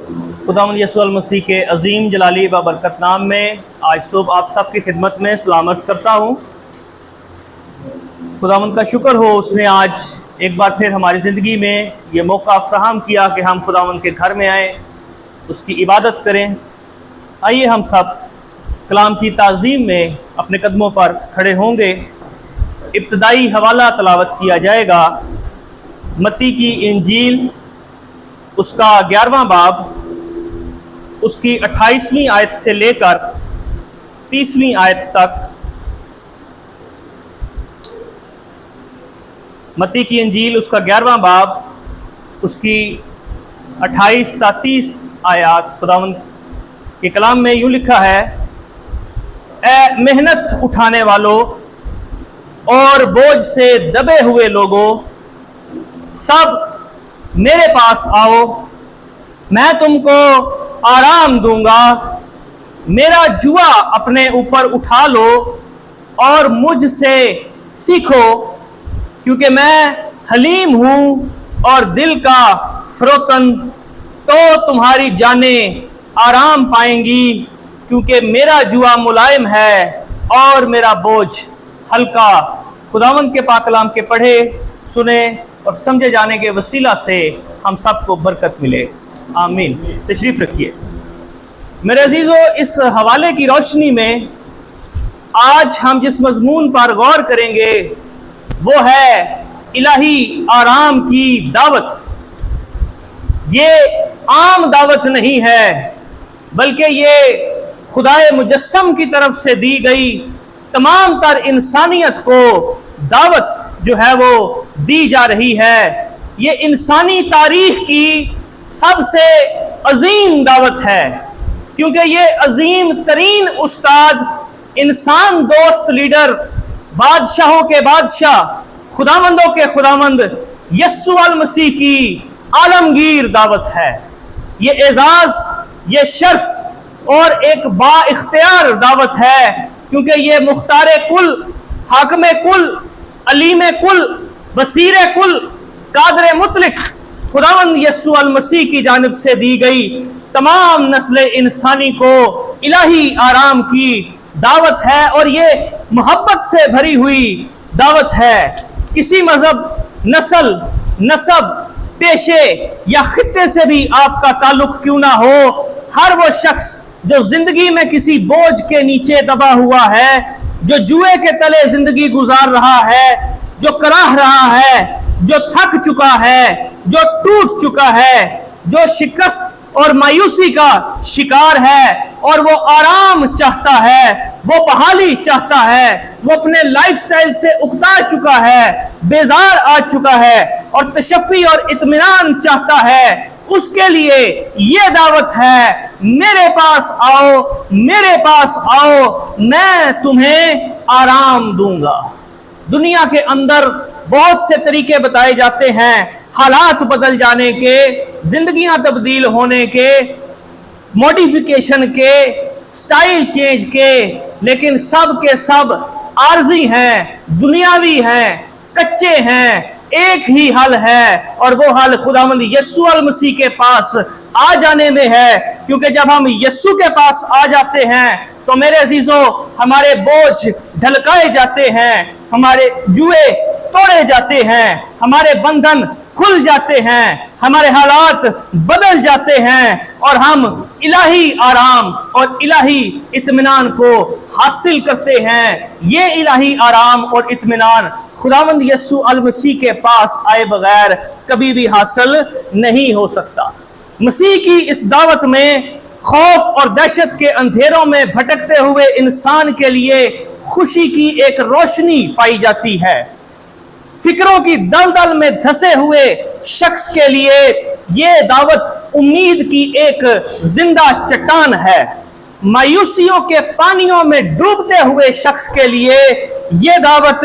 खुदावंद यीशु मसीह के अजीम जलाली बाबरकत नाम में आज सुबह आप सब की खिदमत में सलाम अर्ज़ करता हूँ। खुदावंद का शुक्र हो, उसने आज एक बार फिर हमारी ज़िंदगी में ये मौका फराहम किया कि हम खुदावंद के घर में आए, उसकी इबादत करें। आइए हम सब कलाम की ताज़ीम में अपने कदमों पर खड़े होंगे। इब्तदाई हवाला तलावत किया जाएगा मत्ती की इंजील, उसका 11वां बाब, उसकी 28वीं आयत से लेकर 30वीं आयत तक। मत्ती की इंजील, उसका 11वां बाब, उसकी 28 ता 30 आयत। खुदावंद के कलाम में यूँ लिखा है, ए मेहनत उठाने वालों और बोझ से दबे हुए लोगों, सब मेरे पास आओ, मैं तुमको आराम दूंगा। मेरा जुआ अपने ऊपर उठा लो और मुझसे सीखो, क्योंकि मैं हलीम हूं और दिल का फरोतन, तो तुम्हारी जानें आराम पाएंगी, क्योंकि मेरा जुआ मुलायम है और मेरा बोझ हल्का। खुदावंद के पाक कलाम के पढ़े, सुने और समझे जाने के वसीला से हम सबको बरकत मिले। आमीन। तशरीफ रखिए। मेरे अजीजों, इस हवाले की रोशनी में आज हम जिस मजमून पर गौर करेंगे वो है इलाही आराम की दावत। ये आम दावत नहीं है, बल्कि ये खुदाए मुजस्सम की तरफ से दी गई तमाम तर इंसानियत को दावत जो है वो दी जा रही है। ये इंसानी तारीख की सबसे अजीम दावत है, क्योंकि ये अजीम तरीन उस्ताद, इंसान दोस्त लीडर, बादशाहों के बादशाह, खुदावंदों के खुदावंद यस्सु अल मसीह की आलमगीर दावत है। ये एजाज, ये शर्फ और एक बाइख्तियार दावत है, क्योंकि ये मुख्तार कुल, हाकम कुल, अलीम कुल, बसीर कुल, कादर मुतलिक खुदावंद यस्सु अल मसीह की जानिब से दी गई तमाम नस्ल इंसानी को इलाही आराम की दावत है। और ये मोहब्बत से भरी हुई दावत है। किसी मजहब, नस्ल, नसब, पेशे या खित्ते से भी आपका ताल्लुक क्यों ना हो, हर वो शख्स जो जिंदगी में किसी बोझ के नीचे दबा हुआ है, जो जुए के तले जिंदगी गुजार रहा है, जो कराह रहा है, जो थक चुका है, जो टूट चुका है, जो शिकस्त और मायूसी का शिकार है और वो आराम चाहता है, वो बहाली चाहता है, वो अपने लाइफस्टाइल से उकता चुका है, बेजार आ चुका है और तशफ़ी और इत्मीनान चाहता है, उसके लिए ये दावत है, मेरे पास आओ, मेरे पास आओ, मैं तुम्हें आराम दूंगा। दुनिया के अंदर बहुत से तरीके बताए जाते हैं हालात बदल जाने के, जिंदगियां तब्दील होने के, मॉडिफिकेशन के, स्टाइल चेंज के, लेकिन सब के सब आर्जी हैं, दुनियावी हैं, कच्चे हैं। एक ही हल है और वो हल खुदावंद यस्सु अल मसीह के पास आ जाने में है, क्योंकि जब हम यस्सु के पास आ जाते हैं तो मेरे अजीजों, हमारे बोझ ढलकाए जाते हैं, हमारे जुए तोड़े जाते हैं, हमारे बंधन खुल जाते हैं, हमारे हालात बदल जाते हैं और हम इलाही आराम और इलाही इत्मीनान को हासिल करते हैं। ये इलाही आराम और इत्मीनान खुदावंद यस्सु अल मसीह के पास आए बगैर कभी भी हासिल नहीं हो सकता। मसीह की इस दावत में खौफ और दहशत के अंधेरों में भटकते हुए इंसान के लिए खुशी की एक रोशनी पाई जाती है। फिक्रों की दलदल में धंसे हुए शख्स के लिए ये दावत उम्मीद की एक जिंदा चट्टान है। मायूसियों के पानियों में डूबते हुए शख्स के लिए ये दावत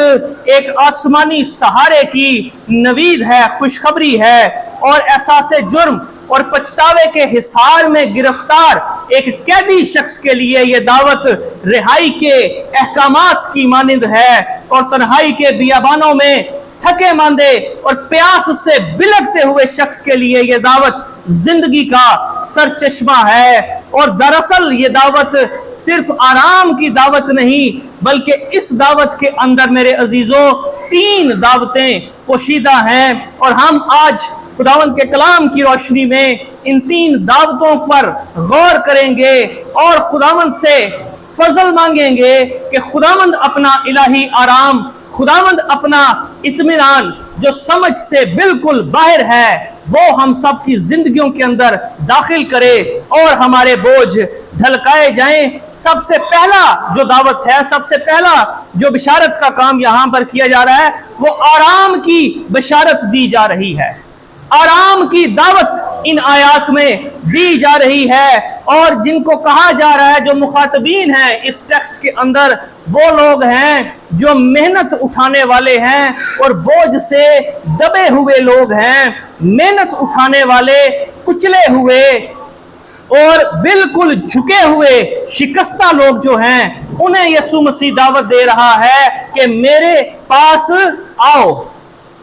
एक आसमानी सहारे की नवीद है, खुशखबरी है। और एहसास जुर्म और पछतावे के हिसार में गिरफ्तार एक कैदी शख्स के लिए यह दावत रिहाई के अहकामात की मानिंद है और तन्हाई के बियाबानों में थके मांदे और प्यास से बिलखते हुए शख्स के लिए ये दावत जिंदगी का सरचश्मा है। और दरअसल ये दावत सिर्फ आराम की दावत नहीं, बल्कि इस दावत के अंदर मेरे अजीजों 3 दावतें पोशीदा हैं। और हम आज खुदावंद के कलाम की रोशनी में इन 3 दावतों पर गौर करेंगे और खुदावंद से फजल मांगेंगे कि खुदावंद अपना इलाही आराम, खुदावंद अपना इत्मीनान जो समझ से बिल्कुल बाहर है, वो हम सब की जिंदगियों के अंदर दाखिल करे और हमारे बोझ ढलकाए जाएं। सबसे पहला जो दावत है, सबसे पहला जो बिशारत का काम यहां पर किया जा रहा है, वो आराम की बिशारत दी जा रही है। आराम की दावत इन आयात में दी जा रही है। और जिनको कहा जा रहा है, जो मुखातबीन हैं इस टेक्स्ट के अंदर, वो लोग हैं जो मेहनत उठाने वाले हैं और बोझ से दबे हुए लोग हैं। मेहनत उठाने वाले, कुचले हुए और बिल्कुल झुके हुए शिकस्ता लोग जो हैं, उन्हें यीशु मसीह दावत दे रहा है कि मेरे पास आओ।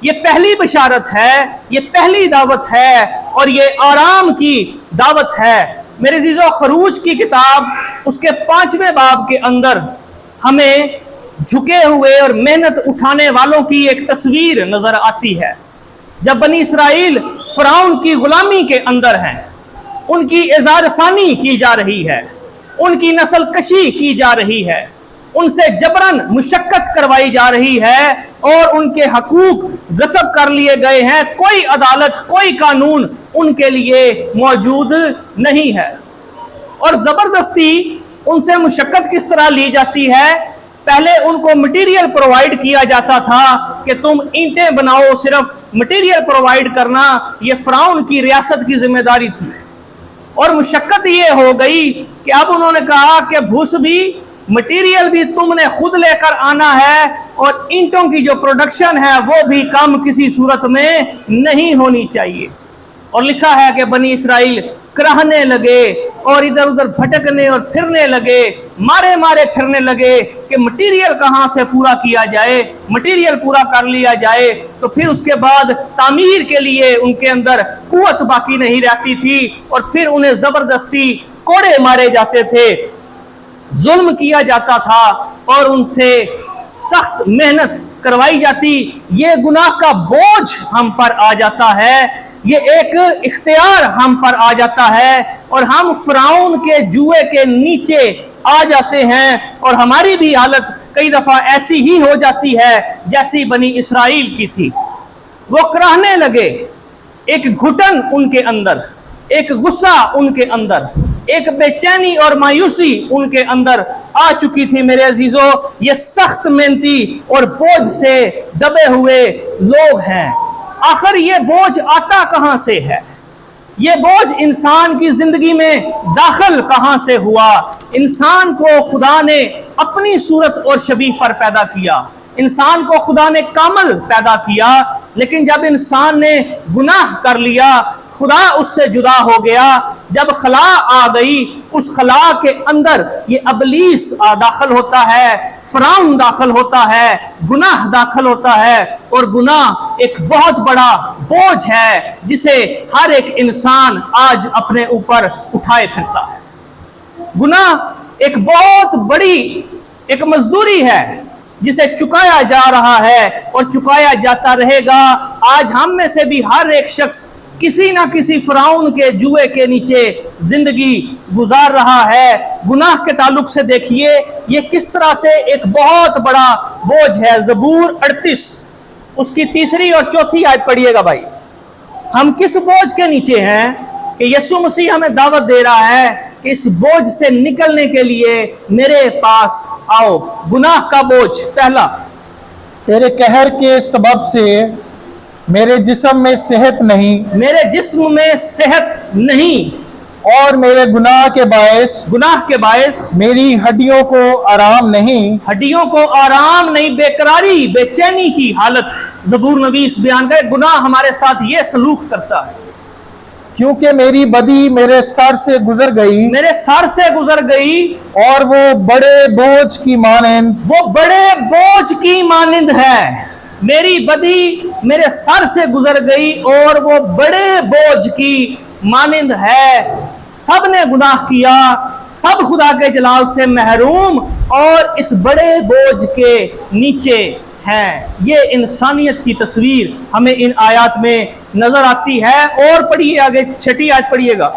ये पहली बशारत है, ये पहली दावत है और ये आराम की दावत है। मेरे अजीजों, खरूज की किताब उसके 5वें बाब के अंदर हमें झुके हुए और मेहनत उठाने वालों की एक तस्वीर नजर आती है। जब बनी इसराइल फिरौन की गुलामी के अंदर हैं, उनकी एजारसानी की जा रही है, उनकी नस्ल कशी की जा रही है, उनसे जबरन मुशक्कत करवाई जा रही है और उनके हकूक गसब कर लिए गए हैं। कोई अदालत, कोई कानून उनके लिए मौजूद नहीं है और जबरदस्ती उनसे मुशक्कत किस तरह ली जाती है। पहले उनको मटेरियल प्रोवाइड किया जाता था कि तुम ईंटें बनाओ, सिर्फ मटेरियल प्रोवाइड करना ये फिरौन की रियासत की जिम्मेदारी थी। और मुशक्कत ये हो गई कि अब उन्होंने कहा कि भूस भी, मटेरियल भी तुमने खुद लेकर आना है और ईंटों की जो प्रोडक्शन है वो भी कम किसी सूरत में नहीं होनी चाहिए। और लिखा है कि बनी इसराइल कराहने लगे और इधर उधर भटकने और फिरने लगे, मारे मारे फिरने लगे कि मटेरियल कहाँ से पूरा किया जाए, मटेरियल पूरा कर लिया जाए। तो फिर उसके बाद तामीर के लिए उनके अंदर कुव्वत बाकी नहीं रहती थी और फिर उन्हें जबरदस्ती कोड़े मारे जाते थे, जुल्म किया जाता था और उनसे सख्त मेहनत करवाई जाती। ये गुनाह का बोझ हम पर आ जाता है, ये एक इख्तियार हम पर आ जाता है और हम फिरौन के जुए के नीचे आ जाते हैं और हमारी भी हालत कई दफा ऐसी ही हो जाती है जैसी बनी इसराइल की थी। वो कराहने लगे, एक घुटन उनके अंदर, एक गुस्सा उनके अंदर, एक बेचैनी और मायूसी उनके अंदर आ चुकी थी। मेरे अजीजों, ये सख्त मेहनती और बोझ से दबे हुए लोग हैं। आखिर ये बोझ आता कहां से है? ये बोझ इंसान की जिंदगी में दाखिल कहां से हुआ? इंसान को खुदा ने अपनी सूरत और शबीह पर पैदा किया, इंसान को खुदा ने कामल पैदा किया, लेकिन जब इंसान ने गुनाह कर लिया, खुदा उससे जुदा हो गया। जब खला आ गई, उस खला के अंदर ये अबलीस दाखिल होता है, फिरौन दाखिल होता है, गुनाह दाखिल होता है और गुनाह एक बहुत बड़ा बोझ है जिसे हर एक इंसान आज अपने ऊपर उठाए फिरता है। गुनाह एक बहुत बड़ी एक मजदूरी है जिसे चुकाया जा रहा है और चुकाया जाता रहेगा। आज हम में से भी हर एक शख्स किसी ना किसी फिरौन के जुए के नीचे जिंदगी गुजार रहा है। गुनाह के ताल्लुक से देखिए ये किस तरह से एक बहुत बड़ा बोझ है। ज़बूर 38 उसकी 3री और 4थी आयत पढ़िएगा भाई। हम किस बोझ के नीचे हैं कि यीशु मसीह हमें दावत दे रहा है कि इस बोझ से निकलने के लिए मेरे पास आओ। गुनाह का बोझ पहला, तेरे कहर के सबब से मेरे जिस्म में सेहत नहीं, मेरे जिस्म में सेहत नहीं और मेरे गुनाह के बायस मेरी हड्डियों को आराम नहीं, हड्डियों को आराम नहीं, बेकरारी बेचैनी की हालत। ज़बूर नवीस बयान करे गुनाह हमारे साथ ये सलूक करता है। क्योंकि मेरी बदी मेरे सर से गुजर गई, मेरे सर से गुजर गई और वो बड़े बोझ की मानिंद है। میری بدی میرے سر سے گزر گئی اور وہ بڑے بوجھ کی مانند ہے. سب نے گناہ کیا، سب خدا کے جلال سے محروم اور اس بڑے بوجھ کے نیچے ہیں. یہ انسانیت کی تصویر ہمیں ان آیات میں نظر آتی ہے. اور پڑھیے آگے، 6 آیت پڑھیے گا.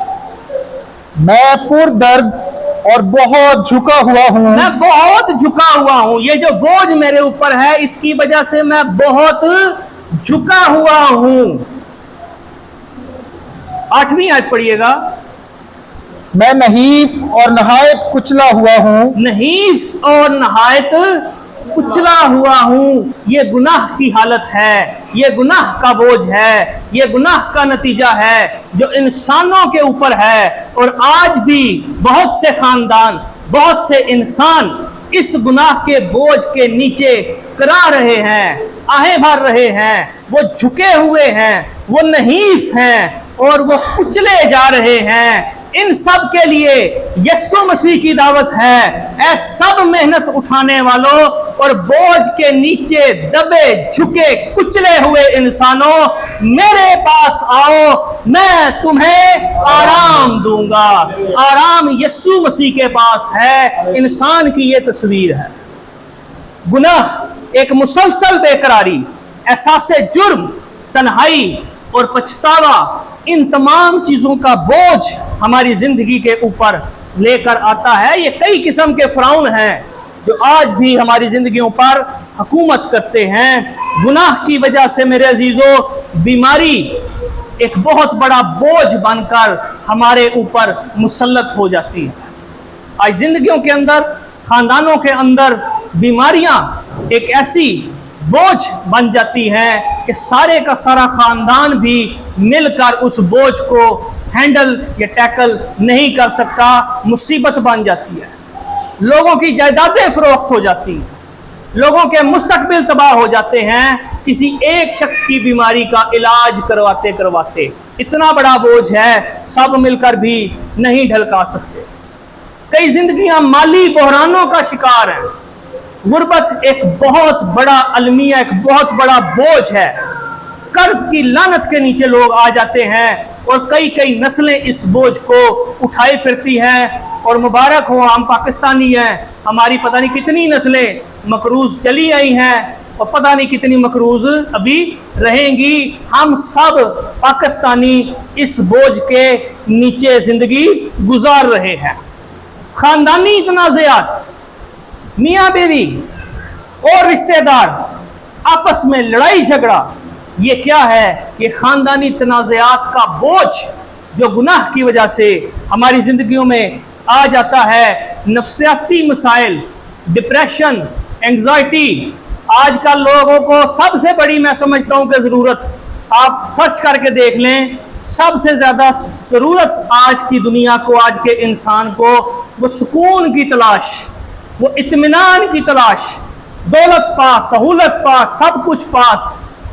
میں پر درد اور بہت جھکا ہوا ہوں. میں بہت جھکا ہوا ہوں. یہ جو بوجھ میرے اوپر ہے اس کی وجہ سے میں بہت جھکا ہوا ہوں. 8ویں آیت پڑھیے گا. میں نحیف اور نہایت کچلا ہوا ہوں. نحیف اور نہایت کچلا ہوا ہوں. یہ گناہ کی حالت ہے، یہ گناہ کا بوجھ ہے، یہ گناہ کا نتیجہ ہے جو انسانوں کے اوپر ہے. اور آج بھی بہت سے خاندان، بہت سے انسان اس گناہ کے بوجھ کے نیچے کرا رہے ہیں، آہیں بھر رہے ہیں. وہ جھکے ہوئے ہیں، وہ نحیف ہیں اور وہ کچلے جا رہے ہیں. ان سب کے لیے یسوع مسیح کی دعوت ہے، اے سب محنت اٹھانے والوں اور بوجھ کے نیچے دبے جھکے کچلے ہوئے انسانوں، میرے پاس آؤ، میں تمہیں آرام دوں گا. آرام یسوع مسیح کے پاس ہے. انسان کی یہ تصویر ہے. گناہ، ایک مسلسل بے قراری، احساس جرم، تنہائی اور پچھتاوا، ان تمام چیزوں کا بوجھ ہماری زندگی کے اوپر لے کر آتا ہے. یہ کئی قسم کے فرعون ہیں جو آج بھی ہماری زندگیوں پر حکومت کرتے ہیں. گناہ کی وجہ سے میرے عزیزو بیماری ایک بہت بڑا بوجھ بن کر ہمارے اوپر مسلط ہو جاتی ہے. آج زندگیوں کے اندر، خاندانوں کے اندر بیماریاں ایک ایسی بوجھ بن جاتی ہے کہ سارے کا سارا خاندان بھی مل کر اس بوجھ کو ہینڈل یا ٹیکل نہیں کر سکتا. مصیبت بن جاتی ہے. لوگوں کی جائیدادیں فروخت ہو جاتی ہیں، لوگوں کے مستقبل تباہ ہو جاتے ہیں کسی ایک شخص کی بیماری کا علاج کرواتے کرواتے. اتنا بڑا بوجھ ہے، سب مل کر بھی نہیں ڈھلکا سکتے. کئی زندگیاں مالی بحرانوں کا شکار ہیں. غربت ایک بہت بڑا المیہ، ایک بہت بڑا بوجھ ہے. قرض کی لعنت کے نیچے لوگ آ جاتے ہیں اور کئی نسلیں اس بوجھ کو اٹھائے پھرتی ہیں. اور مبارک ہو، ہم پاکستانی ہیں، ہماری پتہ نہیں کتنی نسلیں مقروض چلی آئی ہیں اور پتہ نہیں کتنی مقروض ابھی رہیں گی. ہم سب پاکستانی اس بوجھ کے نیچے زندگی گزار رہے ہیں. خاندانی تنازعات، میاں بیوی اور رشتہ دار آپس میں لڑائی جھگڑا، یہ کیا ہے؟ یہ خاندانی تنازعات کا بوجھ جو گناہ کی وجہ سے ہماری زندگیوں میں آ جاتا ہے. نفسیاتی مسائل، ڈپریشن، انگزائٹی، آج کل لوگوں کو سب سے بڑی میں سمجھتا ہوں کہ ضرورت، آپ سرچ کر کے دیکھ لیں، سب سے زیادہ ضرورت آج کی دنیا کو، آج کے انسان کو، وہ سکون کی تلاش، وہ اطمینان کی تلاش. دولت پاس، سہولت پاس، سب کچھ پاس،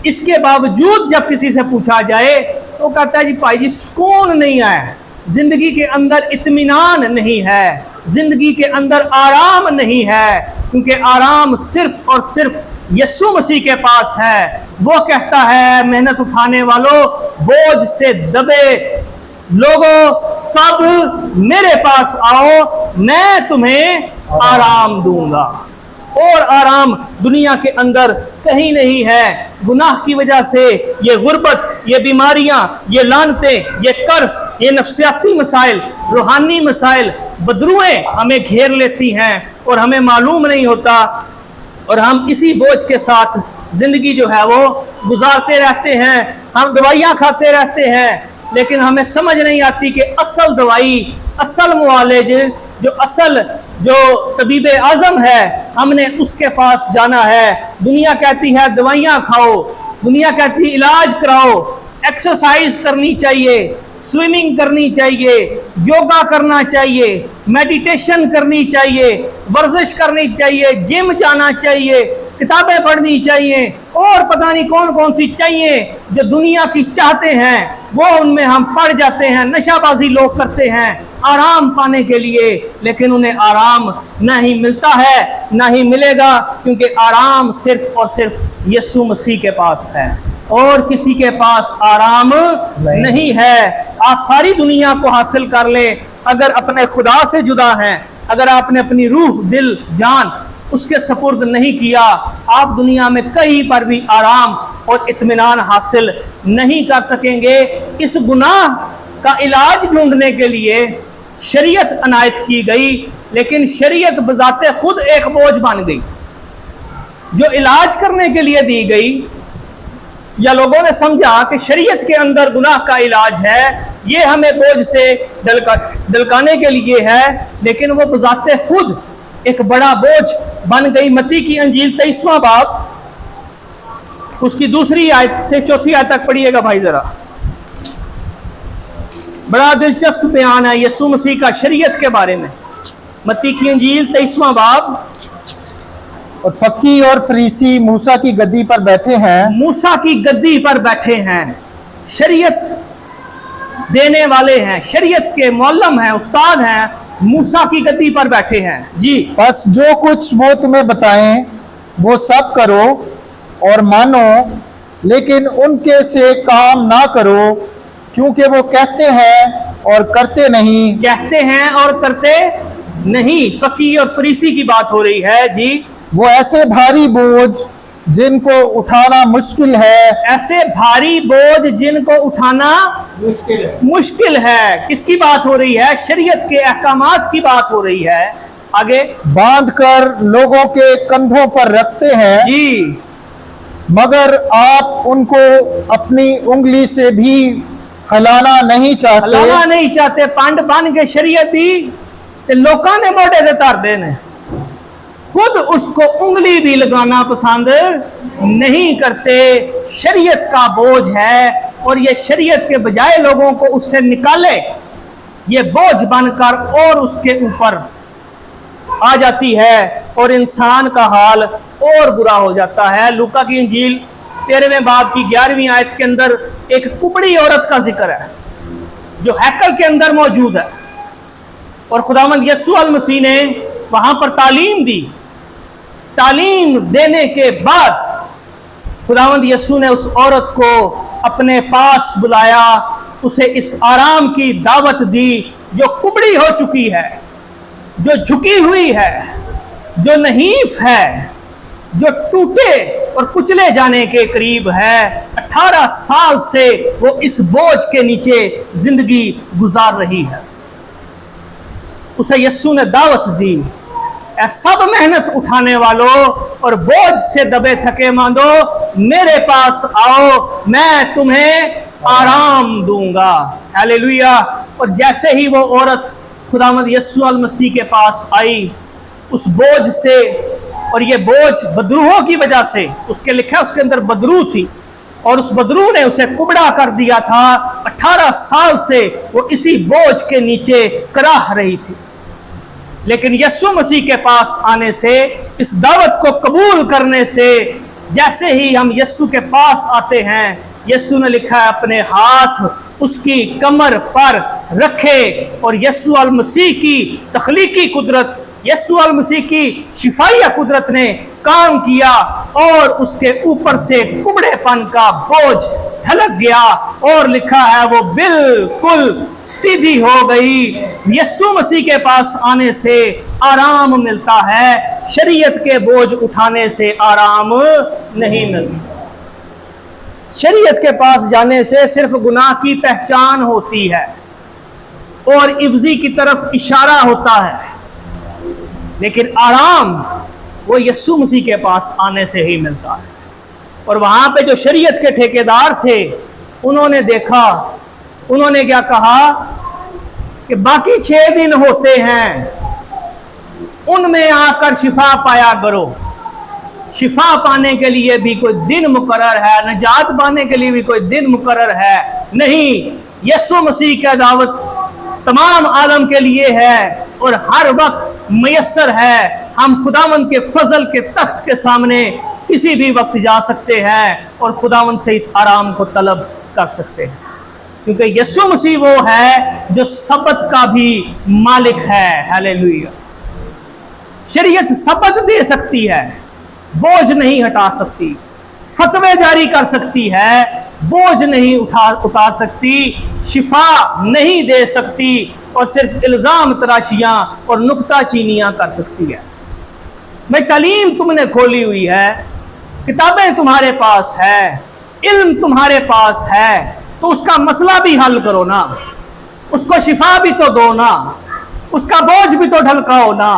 اس کے باوجود جب کسی سے پوچھا جائے تو کہتا ہے جی بھائی جی سکون نہیں ہے، زندگی کے اندر اطمینان نہیں ہے، زندگی کے اندر آرام نہیں ہے، کیونکہ آرام صرف اور صرف یسوع مسیح کے پاس ہے. وہ کہتا ہے محنت اٹھانے والوں، بوجھ سے دبے لوگوں، سب میرے پاس آؤ، میں تمہیں آرام دوں گا. اور آرام دنیا کے اندر کہیں نہیں ہے. گناہ کی وجہ سے یہ غربت، یہ بیماریاں، یہ لعنتیں، یہ قرض، یہ نفسیاتی مسائل، روحانی مسائل، بدروئیں ہمیں گھیر لیتی ہیں اور ہمیں معلوم نہیں ہوتا، اور ہم اسی بوجھ کے ساتھ زندگی جو ہے وہ گزارتے رہتے ہیں. ہم دوائیاں کھاتے رہتے ہیں لیکن ہمیں سمجھ نہیں آتی کہ اصل دوائی، اصل معالج، جو طبیب اعظم ہے، ہم نے اس کے پاس جانا ہے. دنیا کہتی ہے دوائیاں کھاؤ، دنیا کہتی ہے علاج کراؤ، ایکسرسائز کرنی چاہیے، سوئمنگ کرنی چاہیے، یوگا کرنا چاہیے، میڈیٹیشن کرنی چاہیے، ورزش کرنی چاہیے، جم جانا چاہیے، کتابیں پڑھنی چاہیے، اور پتہ نہیں کون کون سی چاہیے جو دنیا کی چاہتے ہیں وہ ان میں ہم پڑ جاتے ہیں. نشہ بازی لوگ کرتے ہیں آرام پانے کے لیے، لیکن انہیں آرام نہ ہی ملتا ہے نہ ہی ملے گا، کیونکہ آرام صرف اور صرف यीशु मसीह के पास है और किसी के पास आराम नहीं है। आप सारी दुनिया को हासिल कर लें, अगर अपने खुदा से जुदा हैं, अगर आपने अपनी रूह, दिल, जान उसके सपुर्द नहीं किया, आप दुनिया में कहीं पर भी आराम और इत्मीनान हासिल नहीं कर सकेंगे। इस गुनाह का इलाज ढूंढने के लिए शरीयत अनायत की गई, लेकिन शरीयत बजाते खुद एक बोझ बन गई। जो इलाज करने के लिए दी गई, या लोगों ने समझा कि शरीयत के अंदर गुनाह का इलाज है, ये हमें बोझ से डलकाने के लिए है, लेकिन वो बजाते खुद एक बड़ा बोझ बन गई। मत्ती की अंजील 23वां बाब, उसकी दूसरी आयत से चौथी आयत तक पढ़िएगा भाई जरा। बड़ा दिलचस्प बयान है यीशु मसीह का शरीयत के बारे में। मत्ती की अंजील 23वां बाब। और फक्की और फरीसी मूसा की गद्दी पर बैठे हैं। मूसा की गद्दी पर बैठे हैं, शरीयत देने वाले हैं, शरीयत के मौलम हैं, उस्ताद हैं, मूसा की गद्दी पर बैठे हैं जी। बस जो कुछ वो तुम्हें बताएं वो सब करो और मानो, लेकिन उनके से काम ना करो, क्योंकि वो कहते हैं और करते नहीं। कहते हैं और करते नहीं। फकीह और फरीसी की बात हो रही है जी। वो ऐसे भारी बोझ जिनको उठाना मुश्किल है। ऐसे भारी बोझ जिनको उठाना मुश्किल है। किसकी बात हो रही है? शरीयत के अहकामात की बात हो रही है। आगे, बांध कर लोगों के कंधों पर रखते हैं जी, मगर आप उनको अपनी उंगली से भी हिलाना नहीं चाहते। हिलाना नहीं चाहते। पंड बन के शरीयत दी ते लोकां ने मोढे ते धर देने, खुद उसको उंगली भी लगाना पसंद नहीं करते। शरीयत का बोझ है और ये शरीयत के बजाय लोगों को उससे निकाले, ये बोझ बनकर और उसके ऊपर आ जाती है और इंसान का हाल और बुरा हो जाता है। लूका की इंजील 13वें बाब की 11वीं आयत के अंदर एक कुबड़ी औरत का जिक्र है जो हैकल के अंदर मौजूद है, और खुदावंद यीशु अल मसीह ने वहां पर तालीम दी। तालीम देने के बाद खुदावंद यीशु ने उस औरत को अपने पास बुलाया, उसे इस आराम की दावत दी जो कुबड़ी हो चुकी है, जो झुकी हुई है, जो नहीफ है, जो टूटे और कुचले जाने के करीब है। 18 साल से वो इस बोझ के नीचे जिंदगी गुजार रही है। उसे यीशु ने दावत दी, ऐ सब मेहनत उठाने वालों और बोझ से दबे थके मांदो, मेरे पास आओ, मैं तुम्हें आराम दूंगा। हालेलुया। और जैसे ही वो औरत खुदावंद यीशु अल मसीह के पास आई, उस बोझ से, और ये बोझ बदरूहों की वजह से, उसके लिखा है उसके अंदर बदरू थी और उस बदरू ने उसे कुबड़ा कर दिया था। 18 साल से वो इसी बोझ के नीचे कराह रही थी, लेकिन यीशु मसीह के पास आने से, इस दावत को कबूल करने से, जैसे ही हम यीशु के पास आते हैं, यीशु ने लिखा है अपने हाथ उसकी कमर पर रखे और यीशु अल मसीह की तख्लीकी कुदरत, यीशु अल मसीह की शिफाइया कुदरत ने काम किया और उसके ऊपर से कुबड़ेपन का बोझ ढलक गया और लिखा है वो बिल्कुल सीधी हो गई। यीशु मसीह के पास आने से आराम मिलता है, शरीयत के बोझ उठाने से आराम नहीं मिलता। शरीयत के पास जाने से सिर्फ गुनाह की पहचान होती है और इब्जी की तरफ इशारा होता है, लेकिन आराम वो यीशु मसीह के पास आने से ही मिलता है। और वहां पे जो शरीयत के ठेकेदार थे, उन्होंने देखा, उन्होंने क्या कहा कि बाकी 6 दिन होते हैं, उनमें आकर शिफा पाया करो। शिफा पाने के लिए भी कोई दिन मुकर्रर है, निजात पाने के लिए भी कोई दिन मुकर्रर है नहीं। यीशु मसीह की दावत तमाम आलम के लिए है और हर वक्त मयस्सर है। हम खुदावंद के फजल के तख्त के सामने किसी भी वक्त जा सकते हैं और खुदावंद से इस आराम को तलब कर सकते हैं, क्योंकि यीशु मसीह वो है जो सबत का भी मालिक है। हालेलुया। शरीयत सबत दे सकती है, बोझ नहीं हटा सकती। फतवे जारी कर सकती है, बोझ नहीं उतार सकती, शिफा नहीं दे सकती, और सिर्फ इल्जाम तराशियां और नुक्ता चीनियां कर सकती है। भाई तालीम तुमने खोली हुई है, किताबें तुम्हारे पास है, इल्म तुम्हारे पास है, तो उसका मसला भी हल करो ना, उसको शिफा भी तो दो ना, उसका बोझ भी तो ढलकाओ ना।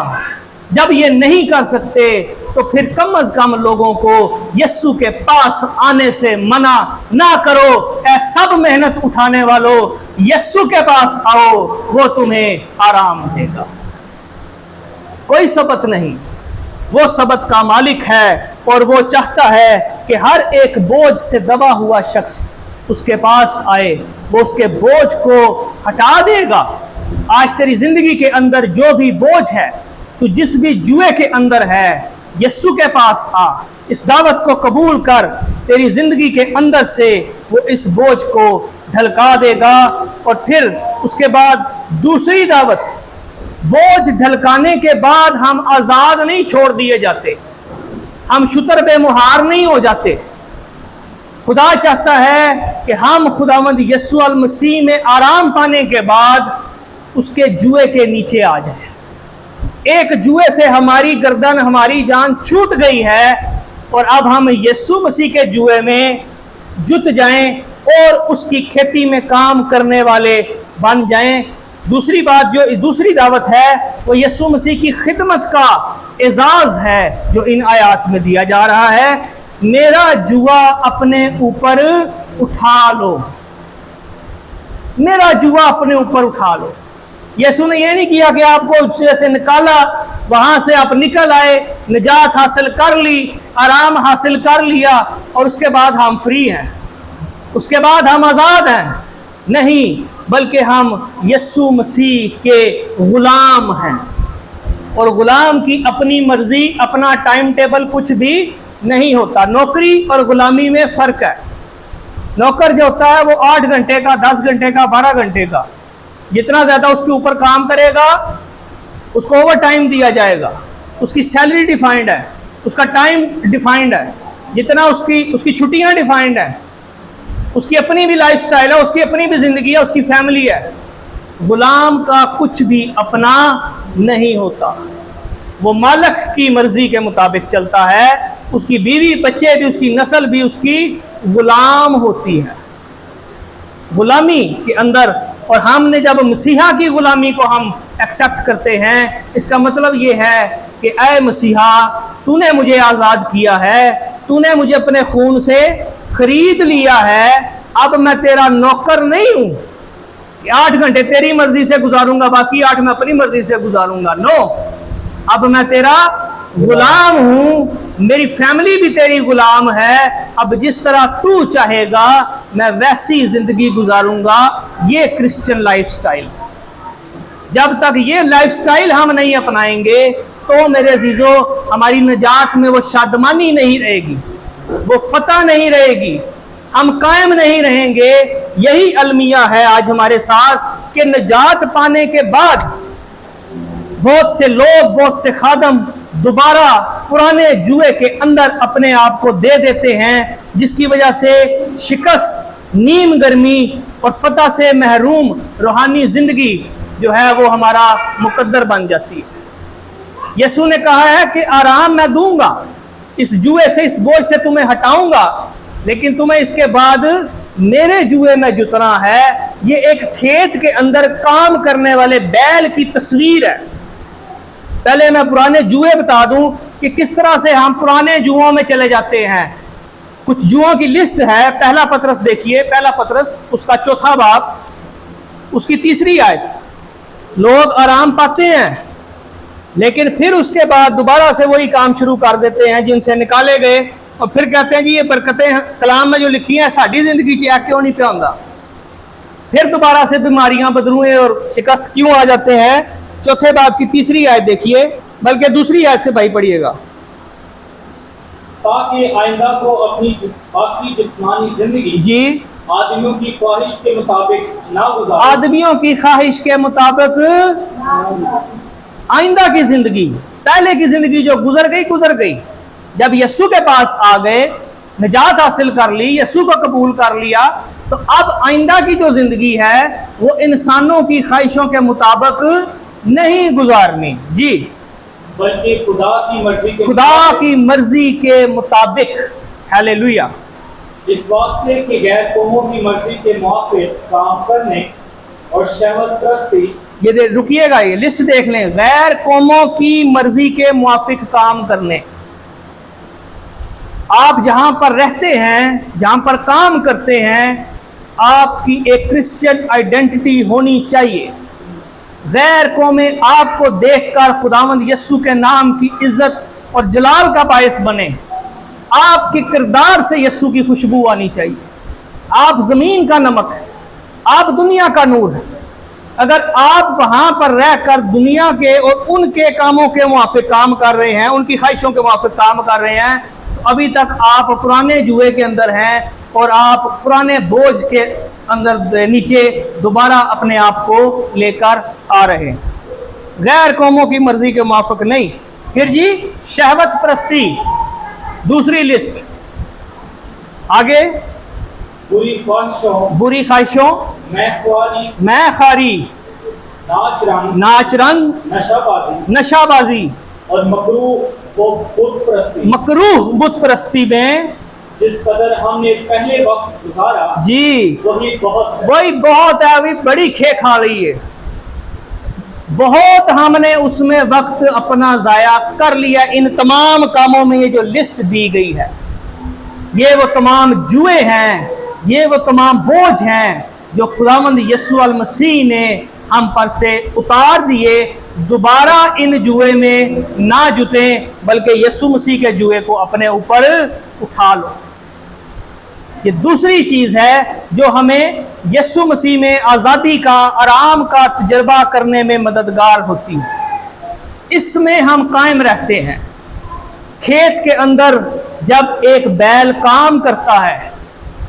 जब ये नहीं कर सकते तो फिर कम अज कम लोगों को यस्सु के पास आने से मना ना करो। ऐ सब मेहनत उठाने वालों, यस्सु के पास आओ, वो तुम्हें आराम देगा। कोई सबत नहीं, वो सबत का मालिक है, और वो चाहता है कि हर एक बोझ से दबा हुआ शख्स उसके पास आए, वो उसके बोझ को हटा देगा। आज तेरी जिंदगी के अंदर जो भी बोझ है, तू जिस भी जुए के अंदर है, यस्सु के पास आ, इस दावत को कबूल कर, तेरी जिंदगी के अंदर से वो इस बोझ को ढलका देगा। और फिर उसके बाद दूसरी दावत, बोझ ढलकाने के बाद हम आजाद नहीं छोड़ दिए जाते, हम शुतर बेमुहार नहीं हो जाते। खुदा चाहता है कि हम खुदावंद यस्सु अल मसीह में आराम पाने के बाद उसके जुए के नीचे आ जाए। एक जुए से हमारी गर्दन, हमारी जान छूट गई है, और अब हम यस्सु मसीह के जुए में जुट जाएं और उसकी खेती में काम करने वाले बन जाएं। दूसरी बात, जो दूसरी दावत है, वो यस्सु मसीह की खिदमत का एजाज है जो इन आयात में दिया जा रहा है। मेरा जुआ अपने ऊपर उठा लो, मेरा जुआ अपने ऊपर उठा लो। यीशु ने ये नहीं किया कि आपको उससे से निकाला, वहां से आप निकल आए, निजात हासिल कर ली, आराम हासिल कर लिया, और उसके बाद हम फ्री हैं, उसके बाद हम आजाद हैं। नहीं, बल्कि हम यस्सु मसीह के गुलाम हैं, और गुलाम की अपनी मर्जी, अपना टाइम टेबल कुछ भी नहीं होता। नौकरी और गुलामी में फर्क है। नौकर जो होता है वो 8 घंटे का, 10 घंटे का, 12 घंटे का, जितना ज्यादा उसके ऊपर काम करेगा उसको ओवर टाइम दिया जाएगा, उसकी सैलरी डिफाइंड है, उसका टाइम डिफाइंड है, जितना उसकी छुट्टियां डिफाइंड है, उसकी अपनी भी लाइफ स्टाइल है, उसकी अपनी भी जिंदगी है, उसकी फैमिली है। गुलाम का कुछ भी अपना नहीं होता, वो मालिक की मर्जी के मुताबिक चलता है, उसकी बीवी बच्चे भी, उसकी नस्ल भी उसकी गुलाम होती है, गुलामी के अंदर। और हमने जब मसीहा की गुलामी को हम एक्सेप्ट करते हैं, इसका मतलब ये है कि ऐ मसीहा, तूने मुझे आज़ाद किया है, तूने मुझे अपने खून से खरीद लिया है, अब मैं तेरा नौकर नहीं हूं कि 8 घंटे तेरी मर्जी से गुजारूंगा, बाकी 8 मैं अपनी मर्जी से गुजारूंगा। नो, अब मैं तेरा गुलाम हूं, मेरी फैमिली भी तेरी गुलाम है। अब जिस तरह तू चाहेगा मैं वैसी जिंदगी गुजारूंगा। ये क्रिश्चियन लाइफस्टाइल, जब तक ये लाइफस्टाइल हम नहीं अपनाएंगे तो मेरे अजीजों, हमारी निजात में वो शादमानी नहीं रहेगी, वो फतह नहीं रहेगी, हम कायम नहीं रहेंगे। यही अलमिया है आज हमारे साथ कि निजात पाने के बाद बहुत से लोग, बहुत से खादम दोबारा पुराने जुए के अंदर अपने आप को दे देते हैं, जिसकी वजह से शिकस्त, नीम गर्मी और फतह से महरूम रूहानी जिंदगी जो है वो हमारा मुकद्दर बन जाती है। यीशु ने कहा है कि आराम मैं दूंगा, इस जुए से, इस बोझ से तुम्हें हटाऊंगा, लेकिन तुम्हें इसके बाद मेरे जुए में जुतना है। ये एक खेत के अंदर काम करने वाले बैल की तस्वीर है। पहले मैं पुराने जुए बता दूं कि किस तरह से हम पुराने जुओं में चले जाते हैं। कुछ जुओं की लिस्ट है। पहला पतरस देखिए, पहला पतरस उसका 4था बाब, उसकी 3री आयत। लोग आराम पाते हैं, लेकिन फिर उसके बाद दोबारा से वही काम शुरू कर देते हैं जिनसे निकाले गए, और फिर कहते हैं कि ये बरकतें कलाम में जो लिखी हैं साड़ी जिंदगी च क्यों नहीं पे आंदा। फिर दोबारा से बीमारियां, बदरुएं और शिकस्त क्यों आ जाते हैं। 4थे बाब की 3री आयत देखिए, बल्कि 2री आयत से भाई पढ़िएगा। ताकि आइंदा को अपनी बाकी जिस्मानी जिंदगी जी आदमियों की ख्वाहिश के मुताबिक ना गुजारे। आदमियों की ख्वाहिश के मुताबिक आइंदा की जिंदगी, पहले की जिंदगी जो गुजर गई। जब यस्सु के पास आ गए, نجات حاصل کر لی، یسوع کو قبول کر لیا، تو اب آئندہ کی جو زندگی ہے وہ انسانوں کی خواہشوں کے مطابق نہیں گزارنی، جی، بلکہ خدا کی مرضی کے خدا کی مرضی کے مطابق۔ ہیلیلویا۔ اس واسطے کہ غیر قوموں کی مرضی کے موافق کام کرنے اور شہوت پرستی، یہ رکیے گا، یہ لسٹ دیکھ لیں، غیر قوموں کی مرضی کے موافق کام کرنے۔ آپ جہاں پر رہتے ہیں، جہاں پر کام کرتے ہیں، آپ کی ایک کرسچن آئیڈینٹی ہونی چاہیے۔ غیر قومیں آپ کو دیکھ کر خداوند یسوع کے نام کی عزت اور جلال کا باعث بنے۔ آپ کے کردار سے یسوع کی خوشبو آنی چاہیے۔ آپ زمین کا نمک ہیں، آپ دنیا کا نور ہیں۔ اگر آپ وہاں پر رہ کر دنیا کے اور ان کے کاموں کے موافق کام کر رہے ہیں، ان کی خواہشوں کے موافق کام کر رہے ہیں، تو ابھی تک آپ پرانے جوئے کے اندر ہیں اور آپ پرانے بوجھ کے اندر نیچے دوبارہ اپنے آپ کو لے کر آ رہے ہیں۔ غیر قوموں کی مرضی کے موافق نہیں۔ پھر جی شہوت پرستی، دوسری لسٹ آگے، بری خواہشوں، بری خواہشوں، میں خواری، ناچ رنگ، نشہ بازی نشہ بازی اور مکروہ بت پرستی میں جس قدر ہم نے پہلے وقت گزارا، جی وہی بہت ہے، ابھی بڑی کھے کھا رہی ہے، بہت ہم نے اس میں وقت اپنا ضائع کر لیا۔ ان تمام کاموں میں یہ جو لسٹ دی گئی ہے، یہ وہ تمام جوئے ہیں، یہ وہ تمام بوجھ ہیں جو خداوند یسوع المسیح نے ہم پر سے اتار دیے۔ دوبارہ ان جوئے میں نہ جتیں، بلکہ یسوع مسیح کے جوئے کو اپنے اوپر اٹھا لو۔ یہ دوسری چیز ہے جو ہمیں یسوع مسیح میں آزادی کا، آرام کا تجربہ کرنے میں مددگار ہوتی ہے۔ اس میں ہم قائم رہتے ہیں۔ کھیت کے اندر جب ایک بیل کام کرتا ہے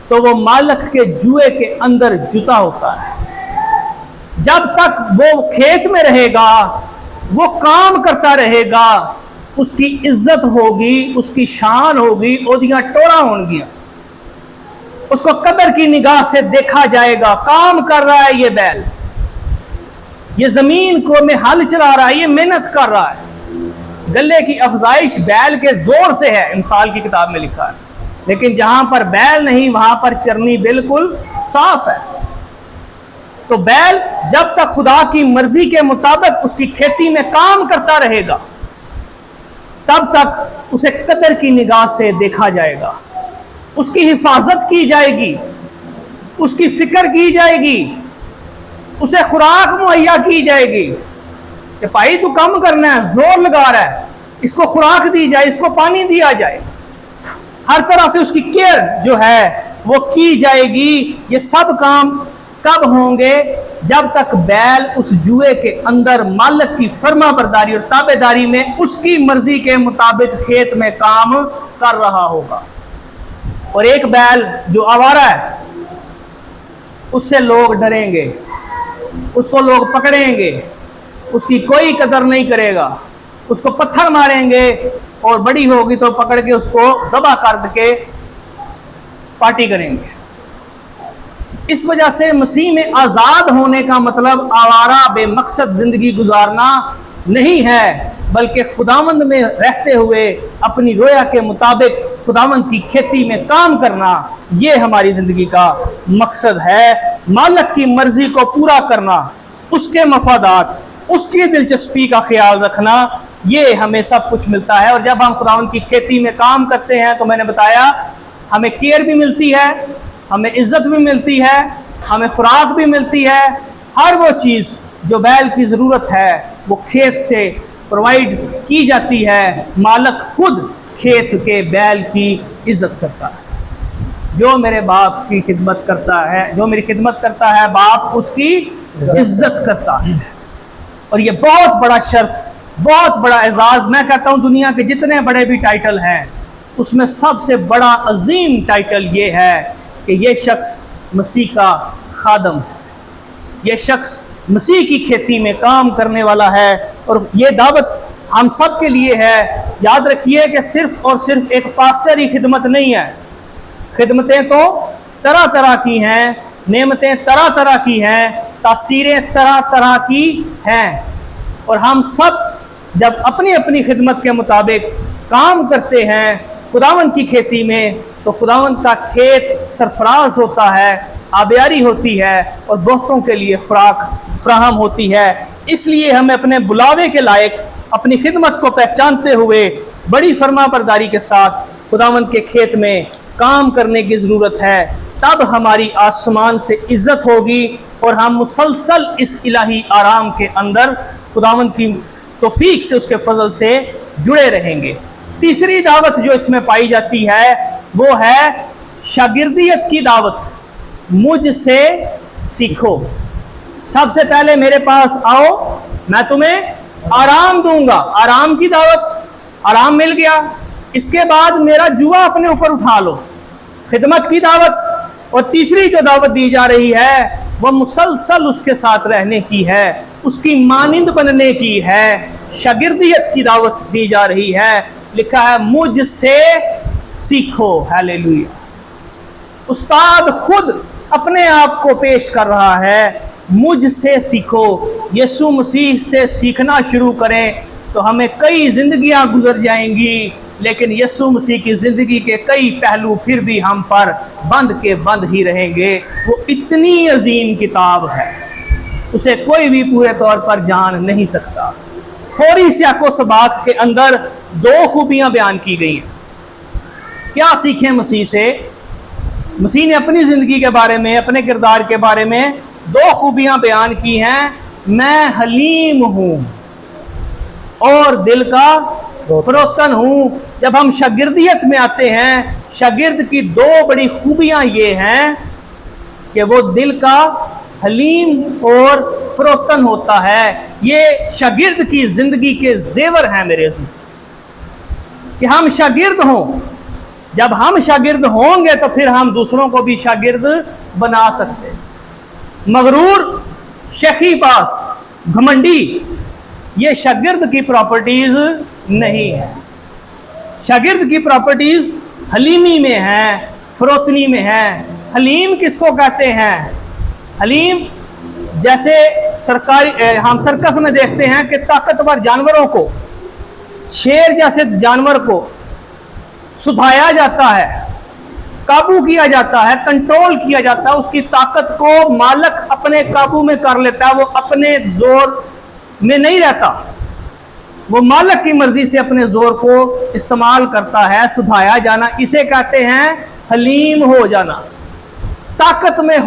تو وہ مالک کے جوئے کے اندر جتا ہوتا ہے۔ جب تک وہ کھیت میں رہے گا، وہ کام کرتا رہے گا، اس کی عزت ہوگی، اس کی شان ہوگی، اودیاں ٹورا ہوں گی، اس کو قدر کی نگاہ سے دیکھا جائے گا۔ کام کر رہا ہے یہ بیل، یہ زمین کو میں ہل چلا رہا ہے، یہ محنت کر رہا ہے۔ گلے کی افزائش بیل کے زور سے ہے، انسان کی کتاب میں لکھا ہے، لیکن جہاں پر بیل نہیں وہاں پر چرنی بالکل صاف ہے۔ تو بیل جب تک خدا کی مرضی کے مطابق اس کی کھیتی میں کام کرتا رہے گا، تب تک اسے قدر کی نگاہ سے دیکھا جائے گا، اس کی حفاظت کی جائے گی، اس کی فکر کی جائے گی، اسے خوراک مہیا کی جائے گی کہ بھائی تو کم کرنا ہے، زور لگا رہا ہے، اس کو خوراک دی جائے، اس کو پانی دیا جائے، ہر طرح سے اس کی کیئر جو ہے وہ کی جائے گی۔ یہ سب کام کب ہوں گے؟ جب تک بیل اس جوئے کے اندر مالک کی فرما برداری اور تابع داری میں اس کی مرضی کے مطابق کھیت میں کام کر رہا ہوگا۔ اور ایک بیل جو آوارہ ہے، اس سے لوگ ڈریں گے، اس کو لوگ پکڑیں گے، اس کی کوئی قدر نہیں کرے گا، اس کو پتھر ماریں گے، اور بڑی ہوگی تو پکڑ کے اس کو ذبح کر کے پارٹی کریں گے۔ اس وجہ سے مسیح میں آزاد ہونے کا مطلب آوارہ بے مقصد زندگی گزارنا نہیں ہے، بلکہ خداوند میں رہتے ہوئے اپنی رویا کے مطابق خداوند کی کھیتی میں کام کرنا، یہ ہماری زندگی کا مقصد ہے۔ مالک کی مرضی کو پورا کرنا، اس کے مفادات، اس کی دلچسپی کا خیال رکھنا، یہ ہمیں سب کچھ ملتا ہے۔ اور جب ہم خداوند کی کھیتی میں کام کرتے ہیں تو میں نے بتایا ہمیں کیئر بھی ملتی ہے، ہمیں عزت بھی ملتی ہے، ہمیں خوراک بھی ملتی ہے، ہر وہ چیز جو بیل کی ضرورت ہے وہ کھیت سے پرووائڈ کی جاتی ہے۔ مالک خود کھیت کے بیل کی عزت کرتا ہے۔ جو میرے باپ کی خدمت کرتا ہے، جو میری خدمت کرتا ہے، باپ اس کی عزت کرتا ہے۔ اور یہ بہت بڑا شرف، بہت بڑا اعزاز، میں کہتا ہوں دنیا کے جتنے بڑے بھی ٹائٹل ہیں اس میں سب سے بڑا عظیم ٹائٹل یہ ہے کہ یہ شخص مسیح کا خادم ہے، یہ شخص مسیح کی کھیتی میں کام کرنے والا ہے۔ اور یہ دعوت ہم سب کے لیے ہے۔ یاد رکھیے کہ صرف اور صرف ایک پاسٹر ہی خدمت نہیں ہے، खिदमतें तो तरह तरह की हैं, नेमतें तरह तरह की हैं, तासीरें तरह तरह की हैं, और हम सब जब अपनी अपनी खिदमत के मुताबिक काम करते हैं खुदावंद की खेती में, तो खुदावंद का खेत सरफराज होता है, आबियारी होती है और बहुतों के लिए खुराक फ्राहम होती है। इसलिए हमें अपने बुलावे के लायक अपनी खिदमत को पहचानते हुए बड़ी फरमाबरदारी के साथ खुदावंद के खेत में काम करने की ज़रूरत है। तब हमारी आसमान से इज्जत होगी और हम मुसलसल इस इलाही आराम के अंदर खुदावंद की तौफीक से, उसके फजल से जुड़े रहेंगे। तीसरी दावत जो इसमें पाई जाती है वो है शागिर्दियत की दावत। मुझसे सीखो। सबसे पहले मेरे पास आओ, मैं तुम्हें आराम दूंगा। आराम की दावत, आराम मिल गया। इसके बाद मेरा जुआ अपने ऊपर उठा लो, खिदमत की दावत। और तीसरी जो दावत दी जा रही है वह मुसलसल उसके साथ रहने की है, उसकी मानिंद बनने की है। शागिर्दियत की दावत दी जा रही है। लिखा है मुझसे सीखो। हालेलुया। उस्ताद खुद अपने आप को पेश कर रहा है, मुझसे सीखो। यीशु मसीह से सीखना शुरू करें तो हमें कई जिंदगियां गुजर जाएंगी, लेकिन यीशु मसीह की ज़िंदगी के कई पहलू फिर भी हम पर बंद के बंद ही रहेंगे। वो इतनी अजीम किताब है, उसे कोई भी पूरे तौर पर जान नहीं सकता। फौरी सियाको सबाक के अंदर दो खूबियां बयान की गई हैं। क्या सीखें मसीह से? मसीह ने अपनी ज़िंदगी के बारे में, अपने किरदार के बारे में दो खूबियां बयान की हैं। मैं हलीम हूँ और दिल का फरोतन हूँ। जब हम शागिर्दियत में आते हैं, शागिर्द की दो बड़ी खूबियां ये हैं कि वो दिल का हलीम और फरोतन होता है। ये शागिर्द की ज़िंदगी के जेवर हैं मेरे अज़ीज़, कि हम शागिर्द हों। जब हम शागिर्द होंगे तो फिर हम दूसरों को भी शागिर्द बना सकते हैं। मगरूर, शकी पास, घमंडी, ये शागिर्द की प्रॉपर्टीज नहीं है। शागिर्द की प्रॉपर्टीज हलीमी में है, फरोतनी में है। हलीम किसको कहते हैं? हलीम जैसे हम सर्कस में देखते हैं कि ताकतवर जानवरों को, शेर जैसे जानवर को सुधाया जाता है, काबू किया जाता है, कंट्रोल किया जाता है। उसकी ताकत को मालिक अपने काबू में कर लेता है। वो अपने जोर में नहीं रहता, वो मालिक की मर्जी से अपने जोर को इस्तेमाल करता है। सुधाया जाना, इसे कहते हैं हलीम हो जाना। ताकत में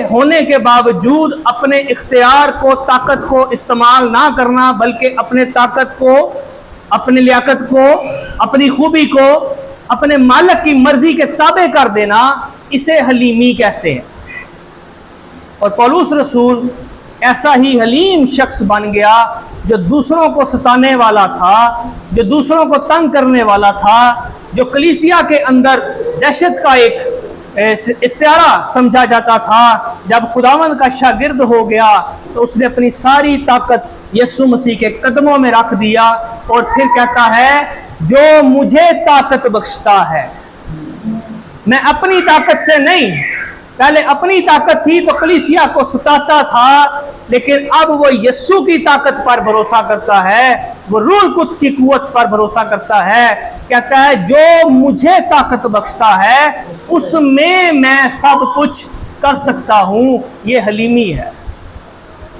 होने के बावजूद अपने इख्तियार को, ताकत को इस्तेमाल ना करना, बल्कि अपने ताकत को, अपनी लियाकत को, अपनी खूबी को अपने मालिक की मर्जी के ताबे कर देना, इसे हलीमी कहते हैं। और पौलुस रसूल ऐसा ही हलीम शख्स बन गया, जो दूसरों को सताने वाला था, जो दूसरों को तंग करने वाला था, जो कलीसिया के अंदर दहशत का एक इस्तियारा समझा जाता था। जब खुदावंद का शागिर्द हो गया तो उसने अपनी सारी ताकत यीशु मसीह के कदमों में रख दिया और फिर कहता है, जो मुझे ताकत बख्शता है। मैं अपनी ताकत से नहीं, पहले अपनी ताकत थी तो कलीसिया को सताता था, लेकिन अब वो यीशु की ताकत पर भरोसा करता है, वो रूह कुद्स की कुव्वत पर भरोसा करता है। कहता है, जो मुझे ताकत बख्शता है उसमें मैं सब कुछ कर सकता हूं। ये हलीमी है।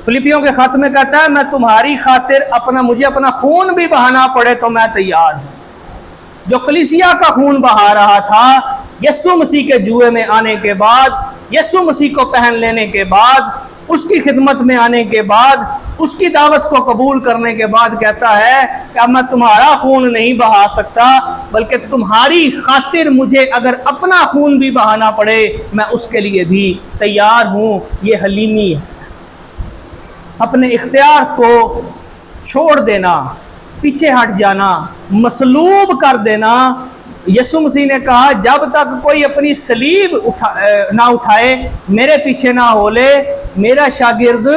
फिलिपियों के खत में कहता है, मैं तुम्हारी खातिर मुझे अपना खून भी बहाना पड़े तो मैं तैयार हूं। जो कलीसिया का खून बहा रहा था, यीशु मसीह के जुए में आने के बाद, यीशु मसीह को पहन लेने के बाद, उसकी खिदमत में आने के बाद, उसकी दावत को कबूल करने के बाद कहता है कि अब मैं तुम्हारा खून नहीं बहा सकता, बल्कि तुम्हारी खातिर मुझे अगर अपना खून भी बहाना पड़े मैं उसके लिए भी तैयार हूं। ये हलीमी है। अपने इख्तियार को छोड़ देना, पीछे हट जाना, मसलूब कर देना। यीशु मसीह ने कहा, जब तक कोई अपनी सलीब ना उठाए, मेरे पीछे ना हो ले, मेरा शागिर्द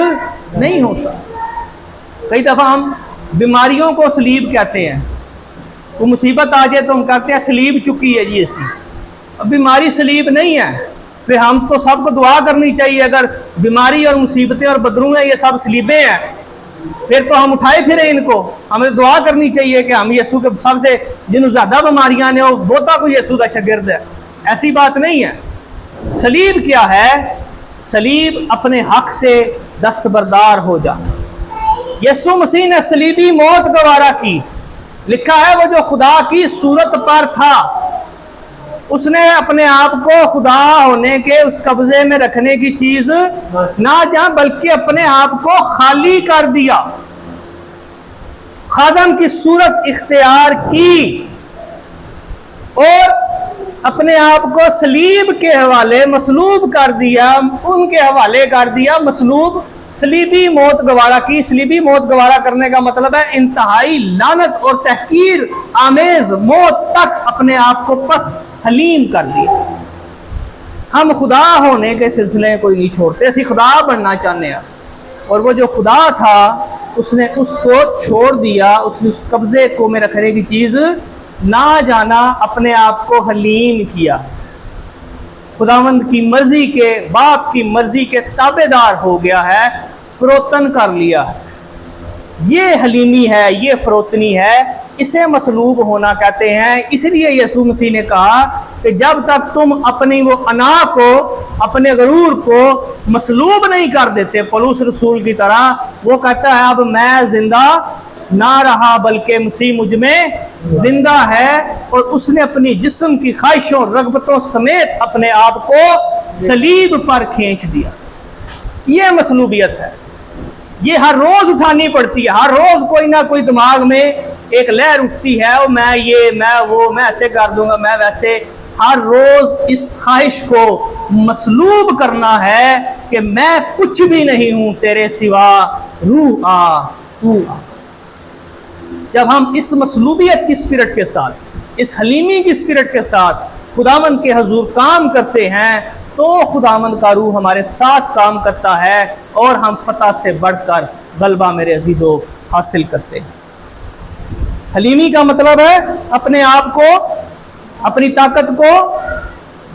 नहीं हो सकता। कई दफ़ा हम बीमारियों को सलीब कहते हैं। वो मुसीबत आ जाए तो हम कहते हैं सलीब चुकी है जी ऐसी। اب بیماری سلیب نہیں ہے، پھر ہم تو سب کو دعا کرنی چاہیے، اگر بیماری اور مصیبتیں اور بدرویں یہ سب سلیبیں ہیں پھر تو ہم اٹھائے پھریں ان کو، ہمیں دعا کرنی چاہیے کہ ہم یسوع کے سب سے جنہوں زیادہ بیماریاں نے وہ بہتا کو یسوع کا شاگرد ہے، ایسی بات نہیں ہے۔ سلیب کیا ہے؟ سلیب اپنے حق سے دستبردار ہو جا۔ یسوع مسیح نے صلیبی موت گوارا کی، لکھا ہے وہ جو خدا کی صورت پر تھا، اس نے اپنے آپ کو خدا ہونے کے اس قبضے میں رکھنے کی چیز نہ جہاں بلکہ اپنے آپ کو خالی کر دیا، خادم کی صورت اختیار کی اور اپنے آپ کو صلیب کے حوالے مصلوب کر دیا، ان کے حوالے کر دیا، مصلوب صلیبی موت گوارا کی۔ صلیبی موت گوارا کرنے کا مطلب ہے انتہائی لعنت اور تحقیر آمیز موت تک اپنے آپ کو پست حلیم کر دیا۔ ہم خدا ہونے کے سلسلے میں کوئی نہیں چھوڑتے، اسی خدا بننا چاہنے ہیں، اور وہ جو خدا تھا اس نے اس کو چھوڑ دیا، اس نے اس قبضے کو میں رکھنے کی چیز نہ جانا اپنے آپ کو حلیم کیا، خداوند کی مرضی کے، باپ کی مرضی کے تابع دار ہو گیا ہے، فروتن کر لیا ہے۔ یہ حلیمی ہے، یہ فروتنی ہے، اسے مصلوب ہونا کہتے ہیں۔ اس لیے یسوع مسیح نے کہا کہ جب تک تم اپنی وہ انا کو، اپنے غرور کو مصلوب نہیں کر دیتے پولس رسول کی طرح، وہ کہتا ہے اب میں زندہ نہ رہا بلکہ مسیح مجھ میں زندہ ہے، اور اس نے اپنی جسم کی خواہشوں رغبتوں سمیت اپنے آپ کو صلیب پر کھینچ دیا۔ یہ مصلوبیت ہے، یہ ہر روز اٹھانی پڑتی ہے، ہر روز کوئی نہ کوئی دماغ میں ایک لہر اٹھتی ہے، اور میں یہ، میں وہ، میں ایسے کر دوں گا، میں ویسے۔ ہر روز اس خواہش کو مصلوب کرنا ہے کہ میں کچھ بھی نہیں ہوں تیرے سوا، روح آ، تو آ۔ جب ہم اس مصلوبیت کی سپرٹ کے ساتھ، اس حلیمی کی سپرٹ کے ساتھ خداوند کے حضور کام کرتے ہیں تو خداوند کا روح ہمارے ساتھ کام کرتا ہے اور ہم فتح سے بڑھ کر غلبہ میرے عزیزوں حاصل کرتے ہیں۔ حلیمی کا مطلب ہے اپنے آپ کو، اپنی طاقت کو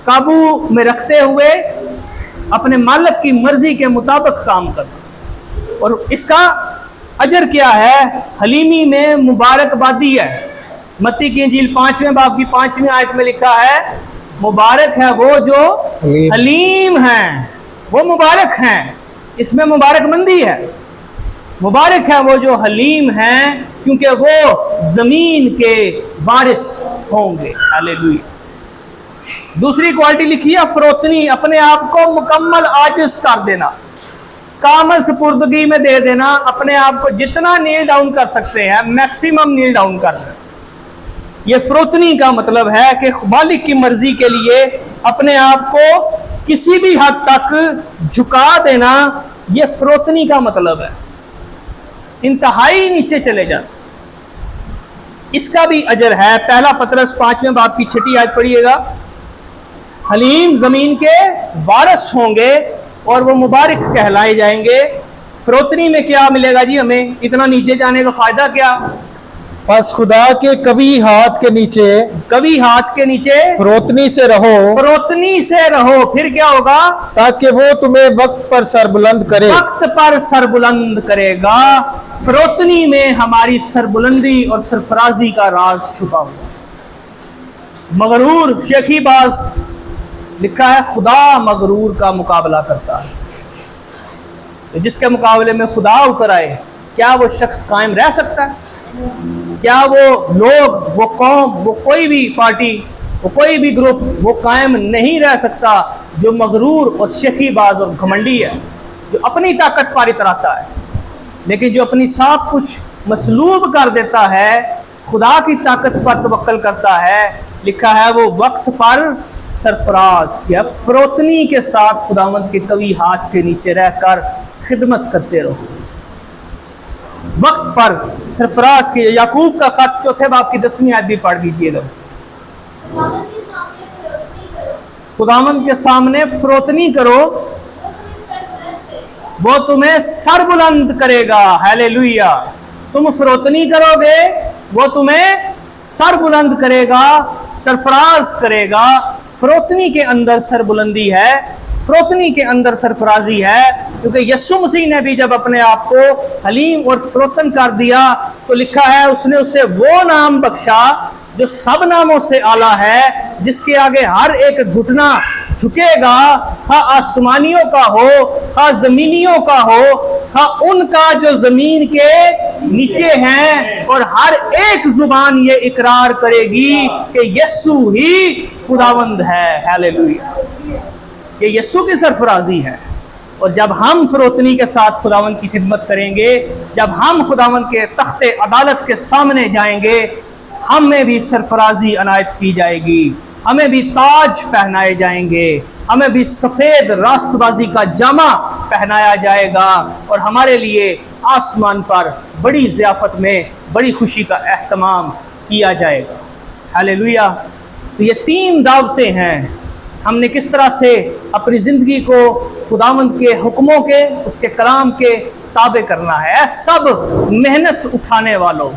قابو میں رکھتے ہوئے اپنے مالک کی مرضی کے مطابق کام کرنا، اور اس کا اجر کیا ہے؟ حلیمی میں مبارک بادی ہے۔ متی کی انجیل 5ویں باب کی 5ویں آیت میں لکھا ہے مبارک ہے وہ جو حلیم ہیں، وہ مبارک ہیں، اس میں مبارک مندی ہے۔ مبارک ہے وہ جو حلیم ہیں کیونکہ وہ زمین کے وارث ہوں گے۔ ہاللیلویہ۔ دوسری کوالٹی لکھی ہے فروتنی، اپنے آپ کو مکمل عاجز کر دینا، کامل سپردگی میں دے دینا، اپنے آپ کو جتنا نیل ڈاؤن کر سکتے ہیں میکسیمم نیل ڈاؤن کر دینا۔ یہ فروتنی کا مطلب ہے کہ مالک کی مرضی کے لیے اپنے آپ کو کسی بھی حد تک جھکا دینا، یہ فروتنی کا مطلب ہے، انتہائی نیچے چلے جانا۔ اس کا بھی اجر ہے۔ پہلا پطرس 5ویں باب کی 6 آیت پڑھیے گا، حلیم زمین کے وارث ہوں گے اور وہ مبارک کہلائے جائیں گے۔ فروتنی میں کیا ملے گا جی ہمیں؟ اتنا نیچے جانے کا فائدہ کیا؟ پس خدا کے کبھی ہاتھ کے نیچے، کبھی ہاتھ کے نیچے فروتنی سے رہو، فروتنی سے رہو۔ پھر کیا ہوگا؟ تاکہ وہ تمہیں وقت پر سر بلند کرے۔ وقت پر سر بلند کرے گا۔ فروتنی میں ہماری سربلندی اور سرفرازی کا راز چھپا ہوا۔ مغرور شیخی باز لکھا ہے خدا مغرور کا مقابلہ کرتا ہے۔ جس کے مقابلے میں خدا اتر آئے، کیا وہ شخص قائم رہ سکتا ہے؟ کیا وہ لوگ، وہ قوم، وہ کوئی بھی پارٹی، وہ کوئی بھی گروپ وہ قائم نہیں رہ سکتا جو مغرور اور شیخی باز اور گھمنڈی ہے، جو اپنی طاقت پر اتراتا ہے، لیکن جو اپنی سب کچھ مسلوب کر دیتا ہے، خدا کی طاقت پر توکل کرتا ہے، لکھا ہے وہ وقت پر سرفراز کیا۔ فروتنی کے ساتھ خداوند کے قوی ہاتھ کے نیچے رہ کر خدمت کرتے رہو، وقت پر سرفراز کی۔ یعقوب کا خط 4 باب کی 10ویں آیت بھی پڑھ لیجیے گا۔ خداوند کے سامنے فروتنی کرو، وہ تمہیں سر بلند کرے گا۔ ہاللیلویہ۔ تم فروتنی کرو گے، وہ تمہیں سر بلند کرے گا، سرفراز کرے گا، फरोतनी के अंदर सरबुलंदी है, फरोतनी के अंदर सरफराजी है, क्योंकि यस्सु मसीह ने भी जब अपने आप को हलीम और फरोतन कर दिया तो लिखा है उसने उसे वो नाम बख्शा जो सब नामों से आला है, जिसके आगे हर एक घुटना झुकेगा, खा आसमानियों का हो, खा जमीनियों का हो, खा उनका जो जमीन के नीचे हैं, और हर एक जुबान ये इकरार करेगी कि यस्सु ही खुदावंद है। हालेलुया। ये यस्सु की सरफराजी है। और जब हम फरोतनी के साथ खुदावंद की खिदमत करेंगे, जब हम खुदावंद के तख्ते अदालत के सामने जाएंगे, हमें भी सरफराजी अनायत की जाएगी, हमें भी ताज पहनाए जाएंगे, हमें भी सफ़ेद रास्तबाजी का जामा पहनाया जाएगा, और हमारे लिए आसमान पर बड़ी ज़ियाफ़त में बड़ी खुशी का एहतमाम किया जाएगा। हालेलुया। तो ये 3 दावतें हैं, हमने किस तरह से अपनी ज़िंदगी को खुदावंद के हुक्मों के, उसके कलाम के ताबे करना है। सब मेहनत उठाने वालों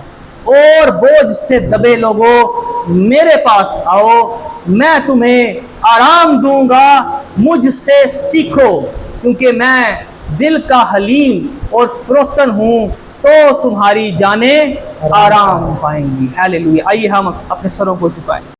और बोझ से दबे लोगों, मेरे पास आओ, मैं तुम्हें आराम दूंगा, मुझसे सीखो, क्योंकि मैं दिल का हलीम और फरोतन हूँ, तो तुम्हारी जानें आराम पाएंगी। हालेलुया। आइए हम अपने सरों को झुकाएं।